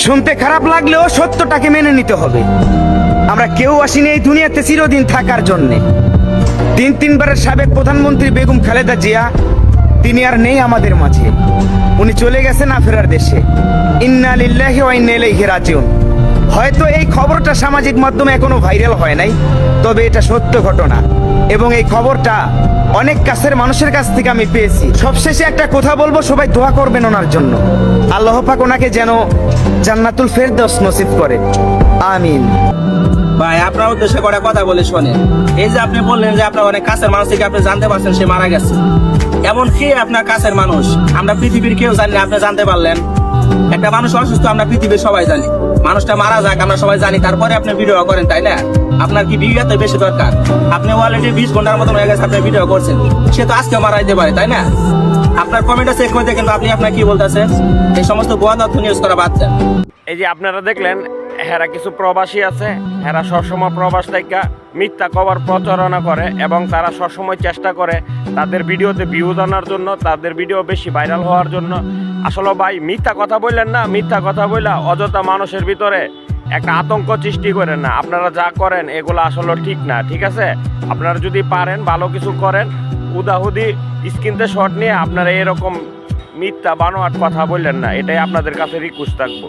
শুনতে খারাপ লাগলেও সত্যটাকে মেনে নিতে হবে। আমরা কেউ আসিনি এই দুনিয়াতে চিরদিন থাকার জন্যে। তিনবারের সাবেক প্রধানমন্ত্রী বেগম খালেদা জিয়া তিনি আর নেই আমাদের মাঝে। উনি চলে গেছেন না ফেরার দেশে। ইন্না লিল্লাহি ওয়া ইন্না ইলাইহি রাজিউন। হয়তো এই খবরটা সামাজিক মাধ্যমে এখনো ভাইরাল হয় নাই, তবে এটা সত্য ঘটনা এবং এই খবরটা অনেক কাছের মানুষের কাছ থেকে আমি পেয়েছি। সবশেষে একটা কথা বলবো, সবাই দোয়া করবেন ওনার জন্য। আল্লাহ পাক ওনাকে যেন জান্নাতুল ফেরদৌস নসিব করে, আমিন। ভাই আপনার উদ্দেশ্যে কটা কথা বলে শোনেন। এই যে আপনি বললেন যে আপনার অনেক কাছের মানুষ থেকে আপনি জানতে পারছেন সে মারা গেছে, এমন কে আপনার কাছের মানুষ? আমরা পৃথিবীর কেউ জানি না, আপনি জানতে পারলেন। একটা মানুষ অসুস্থ আমরা পৃথিবীর সবাই জানি, মানুষটা মারা যাক আমরা সবাই জানি, তারপরে আপনি ভিডিও করেন, তাই না? আপনার কি ভিউ এত বেশি দরকার? আপনি অলরেডি 20 ঘন্টার মতন হয়ে গেছে আপনি ভিডিও করছেন, সে তো আজকে মারা যেতে পারে, তাই না? আপনার কমেন্টটা চেক করতে কিন্তু আপনি আপনার কি বলতেছেন? এই সমস্ত ভুয়া তথ্য নিউজ করা বাদ দেন। এই যে আপনারা দেখলেন, হেরা কিছু প্রবাসী আছে, হেরা সবসময় প্রবাস থেকে মিথ্যা খবর প্রচারণা করে এবং তারা সবসময় চেষ্টা করে তাদের ভিডিওতে ভিউজ আনার জন্য, তাদের ভিডিও বেশি ভাইরাল হওয়ার জন্য। আসলে ভাই মিথ্যা কথা বললেন না, মিথ্যা কথা বললা অযথা মানুষের ভিতরে একটা আতঙ্ক সৃষ্টি করেন না। আপনারা যা করেন এগুলো আসলে ঠিক না, ঠিক আছে? আপনারা যদি পারেন ভালো কিছু করেন, উদাহুদি স্ক্রিনতে শট নিয়ে আপনারা এরকম মিথ্যা বানোয়াট কথা বললেন না, এটাই আপনাদের কাছে রিকোয়েস্ট থাকবো।